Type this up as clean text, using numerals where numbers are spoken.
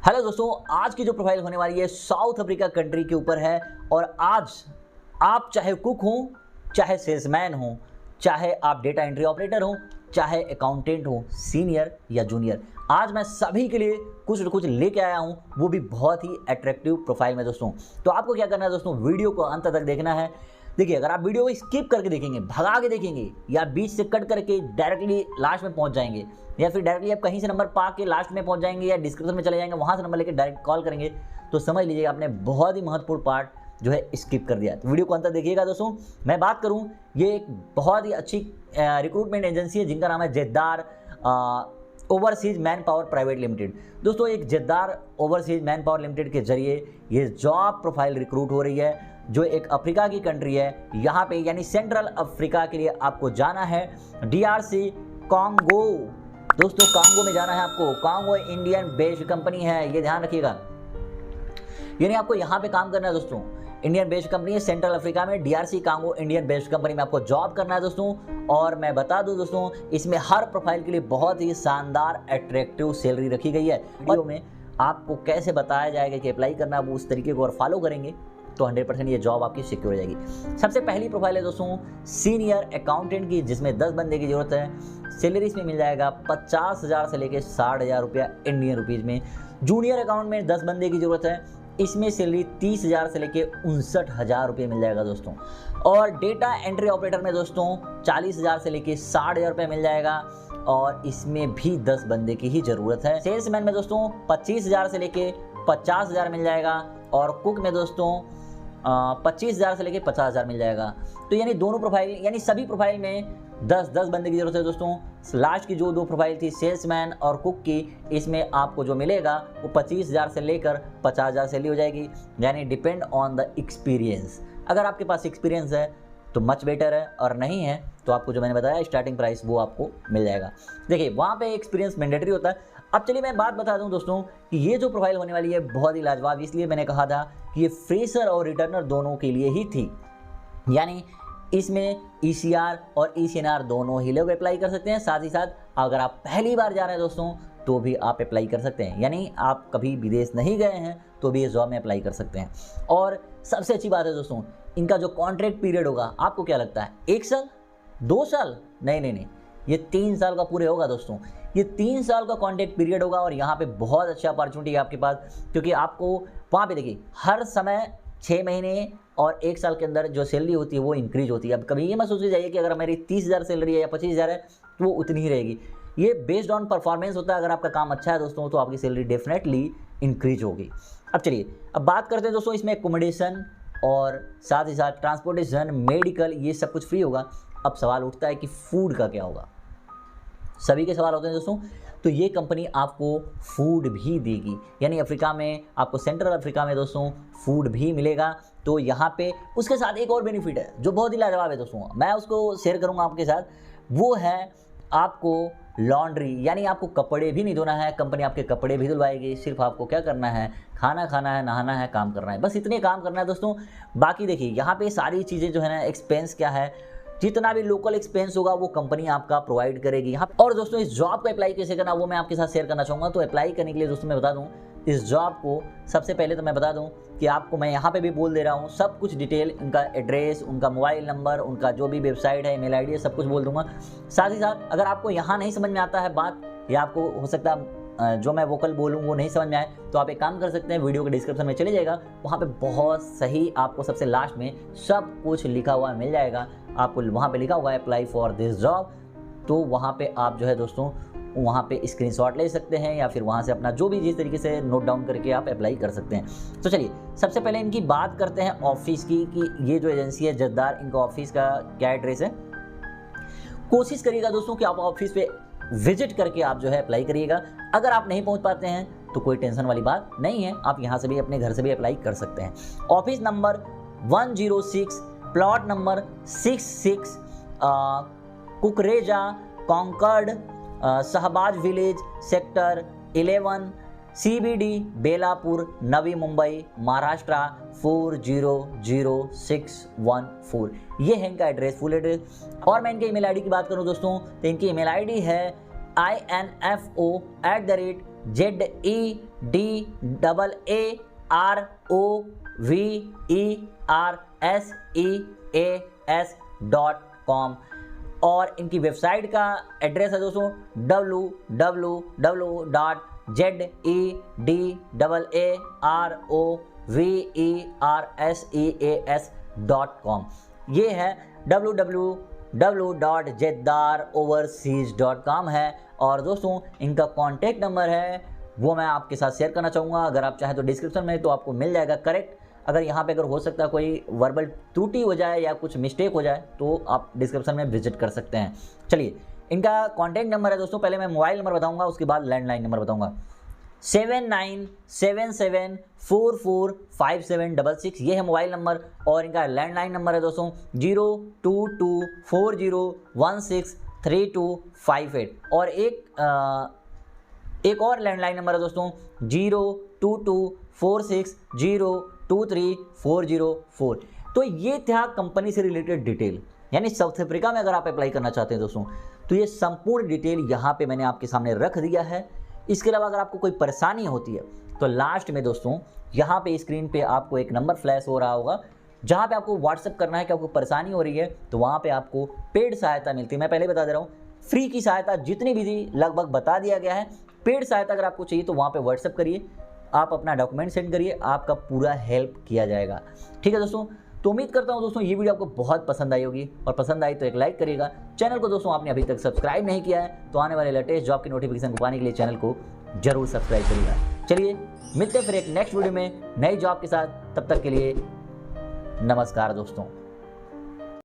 Hello दोस्तों, आज की जो प्रोफाइल होने वाली है साउथ अफ्रीका कंट्री के ऊपर है। और आज आप चाहे कुक हो, चाहे सेल्समैन हो, चाहे आप डेटा एंट्री ऑपरेटर हो, चाहे अकाउंटेंट हो, सीनियर या जूनियर, आज मैं सभी के लिए कुछ न कुछ लेके आया हूं, वो भी बहुत ही अट्रैक्टिव प्रोफाइल में दोस्तों। तो आपको क्या करना है दोस्तों, वीडियो को अंत तक देखना है। देखिए, अगर आप वीडियो को स्किप करके देखेंगे, भगा के देखेंगे, या बीच से कट करके डायरेक्टली लास्ट में पहुंच जाएंगे, या फिर डायरेक्टली आप कहीं से नंबर पा के लास्ट में पहुंच जाएंगे, या डिस्क्रिप्शन में चले जाएंगे, वहां से नंबर लेके डायरेक्ट कॉल करेंगे, तो समझ लीजिएगा आपने बहुत ही महत्वपूर्ण पार्ट जो है स्किप कर दिया। तो वीडियो को अंत तक देखिएगा दोस्तों। मैं बात करूं, ये एक बहुत ही अच्छी रिक्रूटमेंट एजेंसी है जिनका नाम है Jeddar overseas manpower private limited. दोस्तों, एक Jeddar overseas manpower limited के जरिए ये जॉब प्रोफाइल रिक्रूट हो रही है, जो एक अफ्रीका की कंट्री है। यहाँ पे यानी सेंट्रल अफ्रीका के लिए आपको जाना है, DRC कॉन्गो। दोस्तों, कॉन्गो में जाना है आपको। कॉन्गो इंडियन बेस्ड कंपनी है, ये ध्यान रखिएगा। यानी आपको यहाँ पे काम करना है दोस्तों। इंडियन बेस्ड कंपनी है सेंट्रल अफ्रीका में, DRC Congo Indian based company में आपको जॉब करना है दोस्तों। और मैं बता दूं दोस्तों, इसमें हर प्रोफाइल के लिए बहुत ही शानदार अट्रैक्टिव सैलरी रखी गई है। वीडियो में आपको कैसे बताया जाएगा कि अप्लाई करना, वो उस तरीके को और फॉलो करेंगे तो 100% ये जॉब आपकी सिक्योर हो जाएगी। सबसे पहली प्रोफाइल है दोस्तों सीनियर अकाउंटेंट की, जिसमें 10 बंदे की जरूरत है। सैलरी इसमें मिल जाएगा 50,000 से लेकर 60,000 रुपया इंडियन रुपीज़ में। जूनियर अकाउंट में 10 बंदे की जरूरत है, इसमें सैलरी 30,000 से लेकर 59,000 रुपये मिल जाएगा दोस्तों। और डेटा एंट्री ऑपरेटर में दोस्तों 40,000 से लेकर 60,000 रुपये मिल जाएगा, और इसमें भी 10 बंदे की ही जरूरत है। सेल्समैन में दोस्तों 25,000 से लेकर 50,000 मिल जाएगा, और कुक में दोस्तों 25,000 से लेकर 50,000 मिल जाएगा। तो यानी दोनों प्रोफाइल, यानी सभी प्रोफाइल में 10-10 बंदे की जरूरत है दोस्तों। लास्ट की जो दो प्रोफाइल थी सेल्समैन और कुक की, इसमें आपको जो मिलेगा वो 25,000 से लेकर 50,000 सैलरी हो जाएगी, यानी डिपेंड ऑन द एक्सपीरियंस। अगर आपके पास एक्सपीरियंस है तो मच बेटर है, और नहीं है तो आपको जो मैंने बताया स्टार्टिंग प्राइस वो आपको मिल जाएगा। देखिए, वहाँ पे एक्सपीरियंस मैंडेटरी होता है। अब चलिए मैं बात बता दूं दोस्तों कि ये जो प्रोफाइल होने वाली है बहुत ही लाजवाब, इसलिए मैंने कहा था कि ये फ्रेशर और रिटर्नर दोनों के लिए ही थी। यानी इसमें ECR और ECNR दोनों ही लोग अप्लाई कर सकते हैं। साथ ही साथ अगर आप पहली बार जा रहे हैं दोस्तों तो भी आप अप्लाई कर सकते हैं, यानी आप कभी विदेश नहीं गए हैं तो भी इस जॉब में अप्लाई कर सकते हैं। और सबसे अच्छी बात है दोस्तों, इनका जो कॉन्ट्रैक्ट पीरियड होगा, आपको क्या लगता है 1 साल 2 साल? नहीं, ये 3 साल का पूरे होगा दोस्तों। ये 3 साल का कॉन्ट्रैक्ट पीरियड होगा, और यहाँ पे बहुत अच्छा अपॉर्चुनिटी है आपके पास, क्योंकि आपको वहाँ पे देखिए हर समय 6 महीने और 1 साल के अंदर जो सैलरी होती है वो इंक्रीज होती है। अब कभी ये मत सोचिए जाइए कि अगर मेरी 30,000 सैलरी है या 25,000 है तो वो उतनी ही रहेगी। ये बेस्ड ऑन परफॉर्मेंस होता है। अगर आपका काम अच्छा है दोस्तों तो आपकी सैलरी डेफिनेटली इंक्रीज होगी। अब चलिए अब बात करते हैं दोस्तों, इसमें एकोमोडेशन और साथ ही साथ ट्रांसपोर्टेशन, मेडिकल, ये सब कुछ फ्री होगा। अब सवाल उठता है कि फूड का क्या होगा। सभी के सवाल होते हैं दोस्तों। तो ये कंपनी आपको फूड भी देगी, यानी अफ्रीका में आपको, सेंट्रल अफ्रीका में दोस्तों फूड भी मिलेगा। तो यहाँ पे उसके साथ एक और बेनिफिट है जो बहुत ही लाजवाब है दोस्तों, मैं उसको शेयर करूँगा आपके साथ। वो है आपको लॉन्ड्री, यानी आपको कपड़े भी नहीं धोना है, कंपनी आपके कपड़े भी धुलवाएगी। सिर्फ आपको क्या करना है, खाना खाना है, नहाना है, काम करना है, बस इतने काम करना है दोस्तों। बाकी देखिए यहाँ पे सारी चीज़ें जो है ना, एक्सपेंस क्या है, जितना भी लोकल एक्सपेंस होगा वो कंपनी आपका प्रोवाइड करेगी यहाँ। और दोस्तों इस जॉब को अप्लाई कैसे करना वो मैं आपके साथ शेयर करना चाहूँगा। तो अप्लाई करने के लिए दोस्तों मैं बता दूँ, इस जॉब को सबसे पहले तो मैं बता दूं कि आपको, मैं यहाँ पे भी बोल दे रहा हूँ सब कुछ डिटेल, उनका एड्रेस, उनका मोबाइल नंबर, उनका जो भी वेबसाइट है, ईमेल आईडी है, सब कुछ बोल दूंगा। साथ ही साथ अगर आपको यहाँ नहीं समझ में आता है बात, या आपको हो सकता है जो मैं वोकल बोलूँ वो नहीं समझ में आए, तो आप एक काम कर सकते हैं, वीडियो के डिस्क्रिप्शन में चले जाएगा, वहाँ पे बहुत सही आपको सबसे लास्ट में सब कुछ लिखा हुआ मिल जाएगा। आपको वहाँ पे लिखा हुआ है अप्लाई फॉर दिस जॉब, तो वहाँ पे आप जो है दोस्तों वहाँ पे स्क्रीनशॉट ले सकते हैं, या फिर वहाँ से अपना जो भी जिस तरीके से नोट डाउन करके आप अप्लाई कर सकते हैं। तो चलिए सबसे पहले इनकी बात करते हैं ऑफिस की, कि ये जो एजेंसी है जेद्दार, इनका ऑफिस का क्या एड्रेस है। कोशिश करिएगा दोस्तों कि आप ऑफिस पे विजिट करके आप जो है अप्लाई करिएगा। अगर आप नहीं पहुँच पाते हैं तो कोई टेंशन वाली बात नहीं है, आप यहाँ से भी अपने घर से भी अप्लाई कर सकते हैं। Office number 106, plot number 66, Kukreja, Concord, Shahbaz village, sector 11, CBD, Belapur, Navi Mumbai, Maharashtra 400614। ये है इनका एड्रेस, फुल एड्रेस। और मैं इनके ईमेल आईडी की बात करूं दोस्तों, तो इनकी ईमेल आईडी है info@, ZEDAROVERSEAS.com। और इनकी वेबसाइट का एड्रेस है दोस्तों www.ZEDAROVERSEAS.com। ये है www.ZEDAROVERSEAS.com है। और दोस्तों इनका कॉन्टैक्ट नंबर है वो मैं आपके साथ शेयर करना चाहूँगा, अगर आप चाहें तो डिस्क्रिप्शन में तो आपको मिल जाएगा करेक्ट। अगर यहाँ पे अगर हो सकता है कोई वर्बल त्रुटि हो जाए या कुछ मिस्टेक हो जाए तो आप डिस्क्रिप्शन में विजिट कर सकते हैं। चलिए इनका कॉन्टैक्ट नंबर है दोस्तों, पहले मैं मोबाइल नंबर बताऊंगा उसके बाद लैंडलाइन नंबर बताऊंगा। 7977445766 ये है मोबाइल नंबर। और इनका लैंडलाइन नंबर है दोस्तों 02240163258। और एक और लैंडलाइन नंबर है दोस्तों 02246023404। तो ये था कंपनी से रिलेटेड डिटेल, यानी साउथ अफ्रीका में अगर आप अप्लाई करना चाहते हैं दोस्तों तो ये संपूर्ण डिटेल यहाँ पे मैंने आपके सामने रख दिया है। इसके अलावा अगर आपको कोई परेशानी होती है तो लास्ट में दोस्तों यहाँ पे स्क्रीन पे आपको एक नंबर फ्लैश हो रहा होगा जहाँ पे आपको व्हाट्सअप करना है कि आपको परेशानी हो रही है, तो वहाँ पे आपको पेड सहायता मिलती है। मैं पहले बता दे रहा हूँ, फ्री की सहायता जितनी भी थी लगभग बता दिया गया है। पेड सहायता अगर आपको चाहिए तो वहाँ पे व्हाट्सअप करिए, आप अपना डॉक्यूमेंट सेंड करिए, आपका पूरा हेल्प किया जाएगा। ठीक है दोस्तों, तो उम्मीद करता हूँ दोस्तों ये वीडियो आपको बहुत पसंद आई होगी, और पसंद आई तो एक लाइक करिएगा। चैनल को दोस्तों आपने अभी तक सब्सक्राइब नहीं किया है तो आने वाले लेटेस्ट जॉब की नोटिफिकेशन को पाने के लिए चैनल को जरूर सब्सक्राइब करिएगा। चलिए मिलते हैं फिर एक नेक्स्ट वीडियो में नई जॉब के साथ, तब तक के लिए नमस्कार दोस्तों।